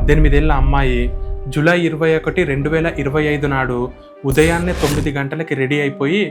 18 ఏళ్ల అమ్మాయి జూలై 21, 2025 నాడు ఉదయాన్నే 9 గంటలకి రెడీ అయిపోయి,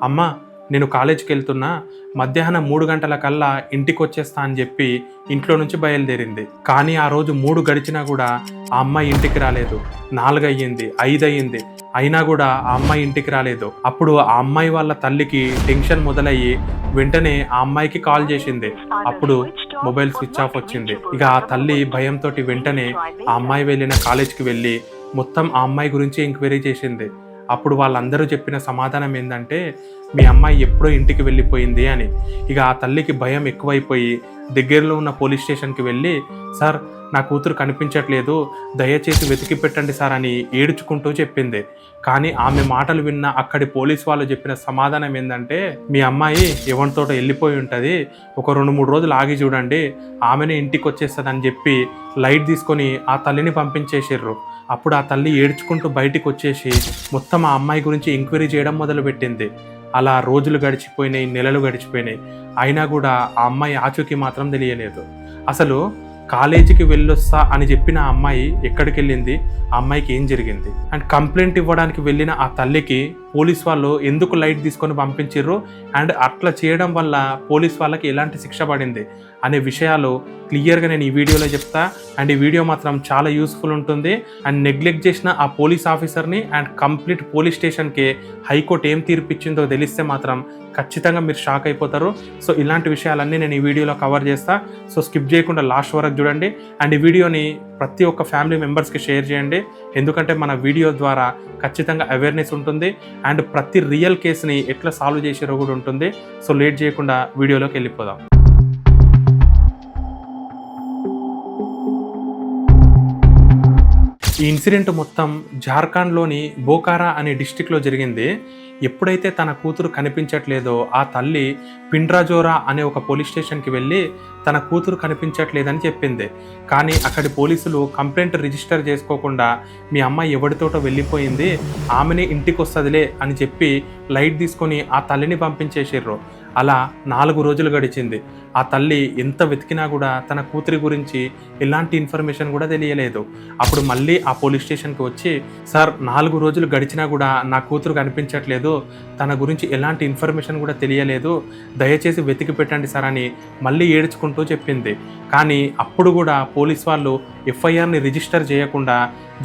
అమ్మ నేను కాలేజీకి వెళ్తున్నా, మధ్యాహ్నం 3 గంటల కల్లా ఇంటికి వచ్చేస్తా అని చెప్పి ఇంట్లో నుంచి బయలుదేరింది. కానీ ఆ రోజు 3 గడిచినా కూడా ఆ అమ్మాయి ఇంటికి రాలేదు. 4 అయ్యింది, 5 అయ్యింది, అయినా కూడా ఆ అమ్మాయి ఇంటికి రాలేదు. అప్పుడు ఆ అమ్మాయి వాళ్ళ తల్లికి టెన్షన్ మొదలయ్యి వెంటనే ఆ అమ్మాయికి కాల్ చేసింది. అప్పుడు మొబైల్ స్విచ్ ఆఫ్ వచ్చింది. ఇక ఆ తల్లి భయంతో వెంటనే ఆ అమ్మాయి వెళ్ళిన కాలేజ్కి వెళ్ళి మొత్తం ఆ అమ్మాయి గురించి ఎంక్వైరీ చేసింది. అప్పుడు వాళ్ళందరూ చెప్పిన సమాధానం ఏంటంటే, మీ అమ్మాయి ఎప్పుడో ఇంటికి వెళ్ళిపోయింది అని. ఇక ఆ తల్లికి భయం ఎక్కువైపోయి దగ్గరలో ఉన్న పోలీస్ స్టేషన్కి వెళ్ళి, సార్ నా కూతురు కనిపించట్లేదు, దయచేసి వెతికి పెట్టండి సార్ అని ఏడ్చుకుంటూ చెప్పింది. కానీ ఆమె మాటలు విన్న అక్కడి పోలీస్ వాళ్ళు చెప్పిన సమాధానం ఏంటంటే, మీ అమ్మాయి ఎవరితోటో వెళ్ళిపోయి ఉంటుంది, ఒక 2-3 రోజులు ఆగి చూడండి, ఆమెనే ఇంటికి వచ్చేస్తుంది అని చెప్పి లైట్ తీసుకొని ఆ తల్లిని పంపించేసిర్రు. అప్పుడు ఆ తల్లి ఏడ్చుకుంటూ బయటికి వచ్చేసి మొత్తం ఆ అమ్మాయి గురించి ఎంక్వైరీ చేయడం మొదలుపెట్టింది. అలా రోజులు గడిచిపోయినాయి, నెలలు గడిచిపోయినాయి, అయినా కూడా ఆ అమ్మాయి ఆచూకీ మాత్రం తెలియలేదు. అసలు కాలేజీకి వెళ్ళొస్తా అని చెప్పిన ఆ అమ్మాయి ఎక్కడికి వెళ్ళింది, ఆ అమ్మాయికి ఏం జరిగింది, అండ్ కంప్లైంట్ ఇవ్వడానికి వెళ్ళిన ఆ తల్లికి పోలీస్ వాళ్ళు ఎందుకు లైట్ తీసుకొని పంపించారు, అండ్ అట్లా చేయడం వల్ల పోలీస్ వాళ్ళకి ఎలాంటి శిక్ష పడింది అనే విషయాలు క్లియర్గా నేను ఈ వీడియోలో చెప్తా. అండ్ ఈ వీడియో మాత్రం చాలా యూస్ఫుల్ ఉంటుంది. అండ్ నెగ్లెక్ట్ చేసిన ఆ పోలీస్ ఆఫీసర్ని అండ్ కంప్లీట్ పోలీస్ స్టేషన్కి హైకోర్టు ఏం తీర్పిచ్చిందో తెలిస్తే మాత్రం ఖచ్చితంగా మీరు షాక్ అయిపోతారు. సో ఇలాంటి విషయాలన్నీ నేను ఈ వీడియోలో కవర్ చేస్తా. సో స్కిప్ చేయకుండా లాస్ట్ వరకు చూడండి. అండ్ ఈ వీడియోని ప్రతి ఒక్క ఫ్యామిలీ మెంబర్స్కి షేర్ చేయండి, ఎందుకంటే మన వీడియో ద్వారా ఖచ్చితంగా అవేర్నెస్ ఉంటుంది అండ్ ప్రతి రియల్ కేసుని ఎట్లా సాల్వ్ చేసారో కూడా ఉంటుంది. సో లేట్ చేయకుండా వీడియోలోకి వెళ్ళిపోదాం. ఈ ఇన్సిడెంట్ మొత్తం జార్ఖండ్లోని బోకారా అనే డిస్టిక్లో జరిగింది. ఎప్పుడైతే తన కూతురు కనిపించట్లేదో ఆ తల్లి పిండ్రాజోరా అనే ఒక పోలీస్ స్టేషన్కి వెళ్ళి తన కూతురు కనిపించట్లేదని చెప్పింది. కానీ అక్కడి పోలీసులు కంప్లైంట్ రిజిస్టర్ చేసుకోకుండా మీ అమ్మాయి ఎవరితోటో వెళ్ళిపోయింది, ఆమెనే ఇంటికి వస్తుందిలే అని చెప్పి లైట్ తీసుకొని ఆ తల్లిని పంపించేసిర్రు. అలా 4 రోజులు గడిచింది. ఆ తల్లి ఎంత వెతికినా కూడా తన కూతురి గురించి ఎలాంటి ఇన్ఫర్మేషన్ కూడా తెలియలేదు. అప్పుడు మళ్ళీ ఆ పోలీస్ స్టేషన్కి వచ్చి, సార్ 4 రోజులు గడిచినా కూడా నా కూతురు కనిపించట్లేదు, తన గురించి ఎలాంటి ఇన్ఫర్మేషన్ కూడా తెలియలేదు, దయచేసి వెతికి పెట్టండి సార్ అని మళ్ళీ ఏడ్చుకుంటూ చెప్పింది. కానీ అప్పుడు కూడా పోలీస్ వాళ్ళు ఎఫ్ఐఆర్ని రిజిస్టర్ చేయకుండా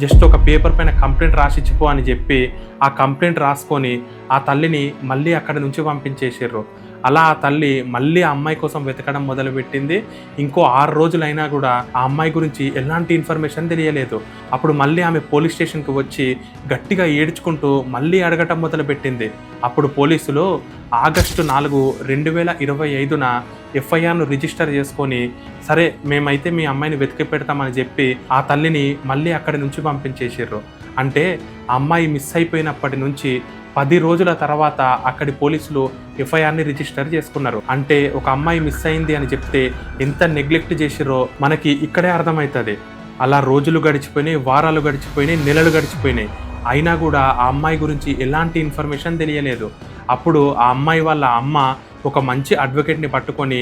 జస్ట్ ఒక పేపర్ పైన కంప్లైంట్ రాసిచ్చిపో అని చెప్పి ఆ కంప్లైంట్ రాసుకొని ఆ తల్లిని మళ్ళీ అక్కడి నుంచి పంపించేసారు. అలా ఆ తల్లి మళ్ళీ ఆ అమ్మాయి కోసం వెతకడం మొదలుపెట్టింది. ఇంకో 6 రోజులైనా కూడా ఆ అమ్మాయి గురించి ఎలాంటి ఇన్ఫర్మేషన్ తెలియలేదు. అప్పుడు మళ్ళీ ఆమె పోలీస్ స్టేషన్కి వచ్చి గట్టిగా ఏడ్చుకుంటూ మళ్ళీ అడగటం మొదలుపెట్టింది. అప్పుడు పోలీసులు ఆగస్టు 4, 2025న ఎఫ్ఐఆర్ను రిజిస్టర్ చేసుకొని, సరే మేమైతే మీ అమ్మాయిని వెతికి పెడతామని చెప్పి ఆ తల్లిని మళ్ళీ అక్కడి నుంచి పంపించేసారు. అంటే ఆ అమ్మాయి మిస్ అయిపోయినప్పటి నుంచి 10 రోజుల తర్వాత అక్కడి పోలీసులు ఎఫ్ఐఆర్ని రిజిస్టర్ చేసుకున్నారు. అంటే ఒక అమ్మాయి మిస్ అయింది అని చెప్తే ఎంత నెగ్లెక్ట్ చేసిరో మనకి ఇక్కడే అర్థమవుతుంది. అలా రోజులు గడిచిపోయినాయి, వారాలు గడిచిపోయినాయి, నెలలు గడిచిపోయినాయి, అయినా కూడా ఆ అమ్మాయి గురించి ఎలాంటి ఇన్ఫర్మేషన్ తెలియలేదు. అప్పుడు ఆ అమ్మాయి వాళ్ళ అమ్మ ఒక మంచి అడ్వకేట్ని పట్టుకొని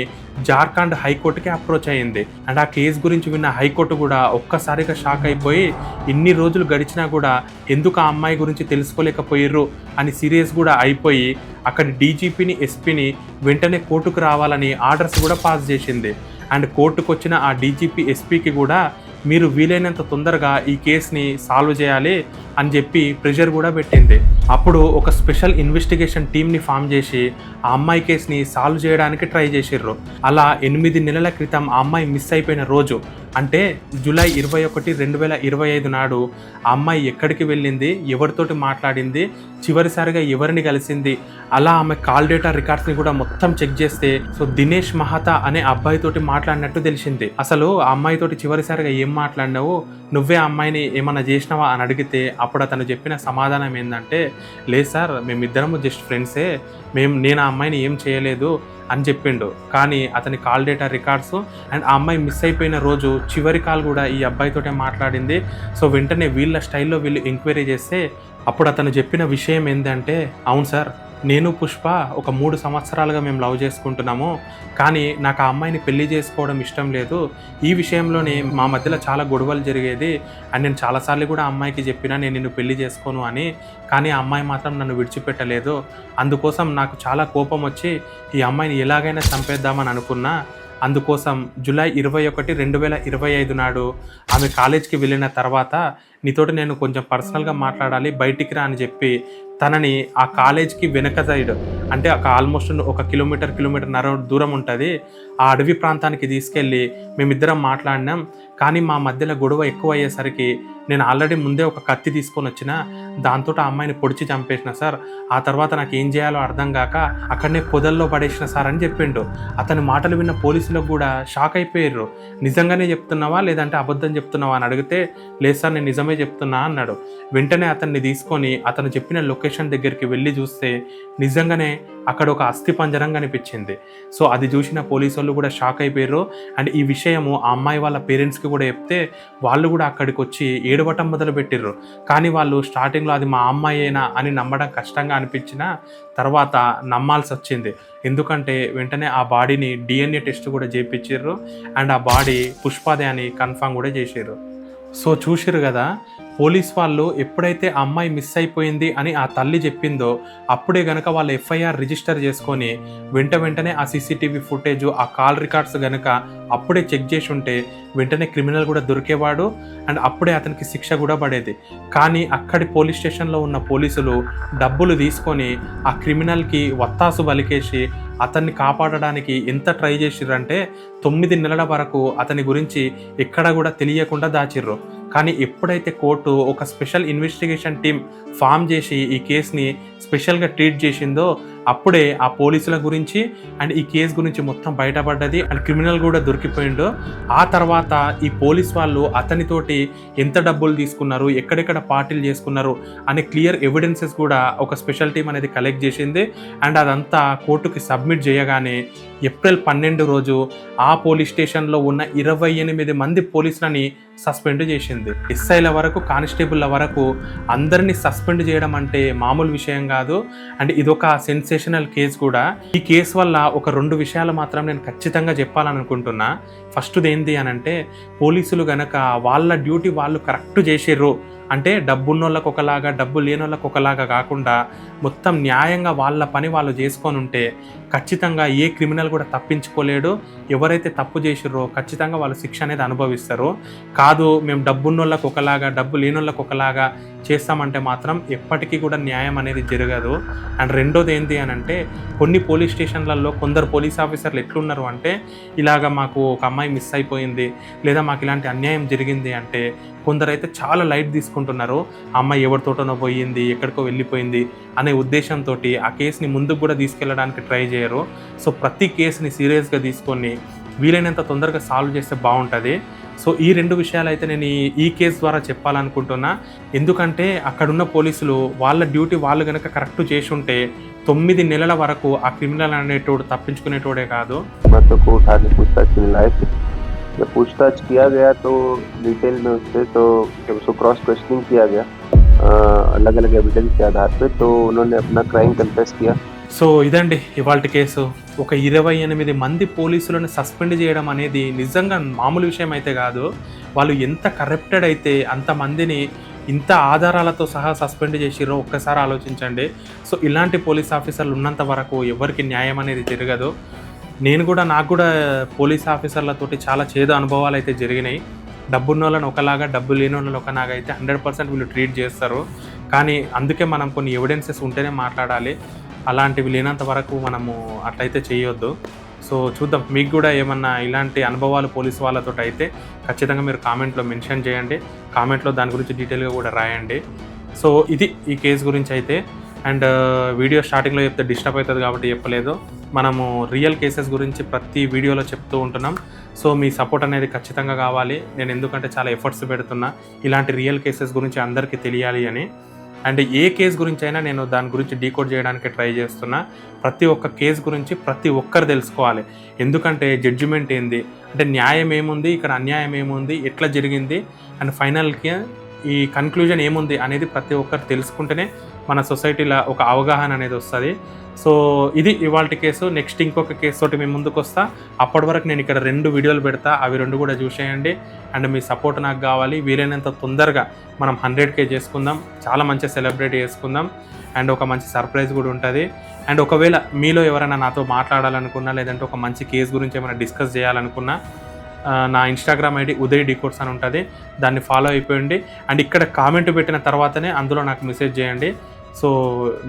జార్ఖండ్ హైకోర్టుకి అప్రోచ్ అయ్యింది. అండ్ ఆ కేసు గురించి విన్న హైకోర్టు కూడా ఒక్కసారిగా షాక్ అయిపోయి, ఇన్ని రోజులు గడిచినా కూడా ఎందుకు ఆ అమ్మాయి గురించి తెలుసుకోలేకపోయారు అని సీరియస్ కూడా అయిపోయి అక్కడి డీజీపీని, ఎస్పీని వెంటనే కోర్టుకు రావాలని ఆర్డర్స్ కూడా పాస్ చేసింది. అండ్ కోర్టుకు వచ్చిన ఆ డీజీపీ, ఎస్పీకి కూడా మీరు వీలైనంత తొందరగా ఈ కేసుని సాల్వ్ చేయాలి అని చెప్పి ప్రెషర్ కూడా పెట్టింది. అప్పుడు ఒక స్పెషల్ ఇన్వెస్టిగేషన్ టీమ్ని ఫామ్ చేసి ఆ అమ్మాయి కేసుని సాల్వ్ చేయడానికి ట్రై చేసిర్రు. అలా 8 నెలల క్రితం ఆ అమ్మాయి మిస్ అయిపోయిన రోజు అంటే జూలై 21, 2025 నాడు ఆ అమ్మాయి ఎక్కడికి వెళ్ళింది, ఎవరితోటి మాట్లాడింది, చివరిసారిగా ఎవరిని కలిసింది, అలా ఆమె కాల్ డేటా రికార్డ్స్ని కూడా మొత్తం చెక్ చేస్తే సో దినేష్ మహాతా అనే అబ్బాయితోటి మాట్లాడినట్టు తెలిసింది. అసలు ఆ అమ్మాయితోటి చివరిసారిగా ఏం మాట్లాడినావు, నువ్వే ఆ అమ్మాయిని ఏమన్నా చేసినావా అని అడిగితే అప్పుడు అతను చెప్పిన సమాధానం ఏంటంటే, లేదు సార్ మేమిద్దరము జస్ట్ ఫ్రెండ్సే, నేను ఆ అమ్మాయిని ఏం చేయలేదు అని చెప్పిండు. కానీ అతని కాల్ డేటా రికార్డ్స్ అండ్ ఆ అమ్మాయి మిస్ అయిపోయిన రోజు చివరి కాల్ కూడా ఈ అబ్బాయితోటే మాట్లాడింది. సో వెంటనే వీళ్ళ స్టైల్లో వీళ్ళు ఎంక్వైరీ చేస్తే అప్పుడు అతను చెప్పిన విషయం ఏంటంటే, అవును సార్ నేను పుష్ప ఒక 3 సంవత్సరాలుగా మేము లవ్ చేసుకుంటున్నాము. కానీ నాకు ఆ అమ్మాయిని పెళ్లి చేసుకోవడం ఇష్టం లేదు. ఈ విషయంలోనే మా మధ్యలో చాలా గొడవలు జరిగేది. అండ్ నేను చాలా సార్లు కూడా ఆ అమ్మాయికి చెప్పినా నేను నిన్ను పెళ్లి చేసుకోను అని. కానీ ఆ అమ్మాయి మాత్రం నన్ను విడిచిపెట్టలేదు. అందుకోసం నాకు చాలా కోపం వచ్చి ఈ అమ్మాయిని ఎలాగైనా చంపేద్దామని అనుకున్నా. అందుకోసం జూలై 21, 2025 నాడు ఆమె కాలేజ్‌కి వెళ్ళిన తర్వాత నీతోటి నేను కొంచెం పర్సనల్‌గా మాట్లాడాలి, బయటికి రా అని చెప్పి తనని ఆ కాలేజ్‌కి వెనక సైడ్, అంటే ఒక ఆల్మోస్ట్ ఒక కిలోమీటర్‌న్నర దూరం ఉంటది. ఆ అడవి ప్రాంతానికి తీసుకెళ్ళి మేమిద్దరం మాట్లాడినాం. కానీ మా మధ్యలో గొడవ ఎక్కువయ్యేసరికి నేను ఆల్రెడీ ముందే ఒక కత్తి తీసుకొనొచ్చినా. దాంతోటి ఆ అమ్మాయిని పొడిచి చంపేసిన సార్. ఆ తర్వాత నాకేం చేయాలో అర్థం గాక అక్కడనే పొదల్లో పడేసిన సార్ అని చెప్పిండు. అతని మాటలు విన్న పోలీసులకు గూడా షాక్ అయిపోయిర్రు. నిజంగానే చెప్తున్నావా? లేదంటే అబద్ధం చెప్తున్నావా అని అడిగితే, లేదు సార్ నేను నిజమే చెప్తున్నా అన్నాడు. వెంటనే అతన్ని తీసుకొని అతను చెప్పిన లొకేషన్ దగ్గరికి వెళ్ళి చూస్తే నిజంగానే అక్కడ ఒక అస్థిపంజరం కనిపించింది. సో అది చూసిన పోలీసోళ్ళు కూడా షాక్ అయిపోయారు. అండ్ ఈ విషయము ఆ అమ్మాయి వాళ్ళ పేరెంట్స్‌కి కూడా చెప్తే వాళ్ళు కూడా అక్కడికి వచ్చి ఏడవటం మొదలుపెట్టిర్రు. కానీ వాళ్ళు స్టార్టింగ్‌లో అది మా అమ్మాయేనా అని నమ్మడం కష్టంగా అనిపించినా తర్వాత నమ్మాల్సి వచ్చింది. ఎందుకంటే వెంటనే ఆ బాడీని DNA టెస్ట్ కూడా చేపించిర్రు. అండ్ ఆ బాడీ పుష్పదే అని కన్ఫర్మ్ కూడా చేసిర్రు. సో చూసిర్రు కదా, పోలీస్ వాళ్ళు ఎప్పుడైతే ఆ అమ్మాయి మిస్ అయిపోయింది అని ఆ తల్లి చెప్పిందో అప్పుడే గనక వాళ్ళు FIR రిజిస్టర్ చేసుకొని వెంటనే ఆ CCTV ఫుటేజ్, ఆ కాల్ రికార్డ్స్ గనక అప్పుడే చెక్ చేసి ఉంటే వెంటనే క్రిమినల్ కూడా దొరికేవాడు. అండ్ అప్పుడే అతనికి శిక్ష కూడా పడేది. కానీ అక్కడి పోలీస్ స్టేషన్లో ఉన్న పోలీసులు డబ్బులు తీసుకొని ఆ క్రిమినల్కి వత్తాసు బలికేసి అతన్ని కాపాడడానికి ఎంత ట్రై చేసిర్రంటే 9 నెలల వరకు అతని గురించి ఎక్కడ కూడా తెలియకుండా దాచిర్రు. కానీ ఎప్పుడైతే కోర్టు ఒక స్పెషల్ ఇన్వెస్టిగేషన్ టీమ్ ఫామ్ చేసి ఈ కేసుని స్పెషల్గా ట్రీట్ చేసిందో అప్పుడే ఆ పోలీసుల గురించి అండ్ ఈ కేసు గురించి మొత్తం బయటపడ్డది. అండ్ క్రిమినల్ కూడా దొరికిపోయిండు. ఆ తర్వాత ఈ పోలీస్ వాళ్ళు అతనితోటి ఎంత డబ్బులు తీసుకున్నారు, ఎక్కడెక్కడ పార్టీలు చేసుకున్నారు అనే క్లియర్ ఎవిడెన్సెస్ కూడా ఒక స్పెషల్ టీం అనేది కలెక్ట్ చేసింది. అండ్ అదంతా కోర్టుకి సబ్మిట్ చేయగానే ఏప్రిల్ 12 రోజు ఆ పోలీస్ స్టేషన్లో ఉన్న 28 మంది పోలీసులని సస్పెండ్ చేసింది. SIల వరకు, కానిస్టేబుల్ల వరకు అందరినీ సస్పెండ్ చేయడం అంటే మామూలు విషయం కాదు. అండ్ ఇదొక సెన్సేషనల్ కేసు కూడా. ఈ కేసు వల్ల ఒక 2 విషయాలు మాత్రం నేను ఖచ్చితంగా చెప్పాలనుకుంటున్నా. ఫస్ట్ది ఏంటి అని అంటే, పోలీసులు గనక వాళ్ళ డ్యూటీ వాళ్ళు కరెక్ట్ చేసిర్రు అంటే డబ్బున్నోళ్ళకు ఒకలాగా, డబ్బు లేనోళ్ళకు ఒకలాగా కాకుండా మొత్తం న్యాయంగా వాళ్ళ పని వాళ్ళు చేసుకొని ఉంటే ఖచ్చితంగా ఏ క్రిమినల్ కూడా తప్పించుకోలేడు. ఎవరైతే తప్పు చేసిర్రో ఖచ్చితంగా వాళ్ళు శిక్ష అనేది అనుభవిస్తారు. కాదు మేము డబ్బున్నోళ్ళకు ఒకలాగా, డబ్బు లేనోళ్ళకు ఒకలాగా చేస్తామంటే మాత్రం ఎప్పటికీ కూడా న్యాయం అనేది జరగదు. అండ్ రెండోది ఏంటి అని అంటే, కొన్ని పోలీస్ స్టేషన్లలో కొందరు పోలీస్ ఆఫీసర్లు ఎట్లున్నారు అంటే, ఇలాగ మాకు ఒక అమ్మాయి మిస్ అయిపోయింది లేదా మాకు ఇలాంటి అన్యాయం జరిగింది అంటే కొందరైతే చాలా లైట్ తీసుకుంటున్నారు. ఆ అమ్మాయి ఎవరితోటనో పోయింది, ఎక్కడికో వెళ్ళిపోయింది అనే ఉద్దేశంతో ఆ కేసుని ముందుకు కూడా తీసుకెళ్ళడానికి ట్రై చేయరు. సో ప్రతి కేసుని సీరియస్గా తీసుకొని వీలైనంత తొందరగా సాల్వ్ చేస్తే బాగుంటుంది. సో ఈ 2 విషయాలు అయితే నేను ఈ కేసు ద్వారా చెప్పాలనుకుంటున్నా. ఎందుకంటే అక్కడున్న పోలీసులు వాళ్ళ డ్యూటీ వాళ్ళు కనుక కరెక్ట్ చేసి ఉంటే 9 నెలల వరకు ఆ క్రిమినల్ అనేటోడు తప్పించుకునేటోడే కాదు. जब पूछताछ किया गया तो डिटेल में उससे तो जब उसको क्रॉस क्वेश्चनिंग किया गया अलग अलग एविडेंस के आधार पे, तो उन्होंने अपना क्राइम कन्फेस किया. సో ఇదండి ఇవాల్టి కేసు. ఒక 28 మంది పోలీసులను సస్పెండ్ చేయడం అనేది నిజంగా మామూలు విషయం అయితే కాదు. వాళ్ళు ఎంత కరప్టెడ్ అయితే అంతమందిని ఇంత ఆధారాలతో సహా సస్పెండ్ చేసిర్రో ఒక్కసారి ఆలోచించండి. సో ఇలాంటి పోలీస్ ఆఫీసర్లు ఉన్నంత వరకు ఎవరికి న్యాయం అనేది జరగదు. నాకు కూడా పోలీస్ ఆఫీసర్లతోటి చాలా చేదు అనుభవాలు అయితే జరిగినాయి. డబ్బున్నోళ్ళని ఒకలాగా, డబ్బు లేని వాళ్ళని ఒకలాగా అయితే 100% వీళ్ళు ట్రీట్ చేస్తారు. కానీ అందుకే మనం కొన్ని ఎవిడెన్సెస్ ఉంటేనే మాట్లాడాలి. అలాంటివి లేనంత వరకు మనము అట్లయితే చేయొద్దు. సో చూద్దాం, మీకు కూడా ఏమన్నా ఇలాంటి అనుభవాలు పోలీసు వాళ్ళతో అయితే ఖచ్చితంగా మీరు కామెంట్లో మెన్షన్ చేయండి. కామెంట్లో దాని గురించి డీటెయిల్గా కూడా రాయండి. సో ఇది ఈ కేసు గురించి అయితే. అండ్ వీడియో స్టార్టింగ్లో చెప్తే డిస్టర్బ్ అవుతుంది కాబట్టి చెప్పలేదు. మనము రియల్ కేసెస్ గురించి ప్రతి వీడియోలో చెప్తూ ఉంటున్నాం. సో మీ సపోర్ట్ అనేది ఖచ్చితంగా కావాలి. నేను ఎందుకంటే చాలా ఎఫర్ట్స్ పెడుతున్నా ఇలాంటి రియల్ కేసెస్ గురించి అందరికీ తెలియాలి అని. అండ్ ఏ కేసు గురించి అయినా నేను దాని గురించి డీకోడ్ చేయడానికి ట్రై చేస్తున్నా. ప్రతి ఒక్క కేసు గురించి ప్రతి ఒక్కరు తెలుసుకోవాలి. ఎందుకంటే జడ్జిమెంట్ ఏంది అంటే న్యాయం ఏముంది, ఇక్కడ అన్యాయం ఏముంది, ఎట్లా జరిగింది, అండ్ ఫైనల్కి ఈ కన్క్లూజన్ ఏముంది అనేది ప్రతి ఒక్కరు తెలుసుకుంటేనే మన సొసైటీలో ఒక అవగాహన అనేది వస్తుంది. సో ఇది ఇవాల్టి కేసు. నెక్స్ట్ ఇంకొక కేసు తోటి మేము ముందుకు వస్తా. అప్పటి వరకు నేను ఇక్కడ 2 వీడియోలు పెడతా, అవి 2 కూడా చూసేయండి. అండ్ మీ సపోర్ట్ నాకు కావాలి. వీలైనంత తొందరగా మనం 100K చేసుకుందాం, చాలా మంచిగా సెలబ్రేట్ చేసుకుందాం. అండ్ ఒక మంచి సర్ప్రైజ్ కూడా ఉంటుంది. అండ్ ఒకవేళ మీలో ఎవరైనా నాతో మాట్లాడాలనుకున్నా, లేదంటే ఒక మంచి కేసు గురించి ఏమైనా డిస్కస్ చేయాలనుకున్నా, నా ఇన్స్టాగ్రామ్ ఐడి ఉదయ్ డికోడ్స్ అని ఉంటుంది, దాన్ని ఫాలో అయిపోయండి. అండ్ ఇక్కడ కామెంట్ పెట్టిన తర్వాతనే అందులో నాకు మెసేజ్ చేయండి. సో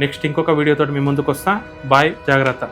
నెక్స్ట్ ఇంకొక వీడియోతో మీ ముందుకు వస్తా. బాయ్, జాగ్రత్త.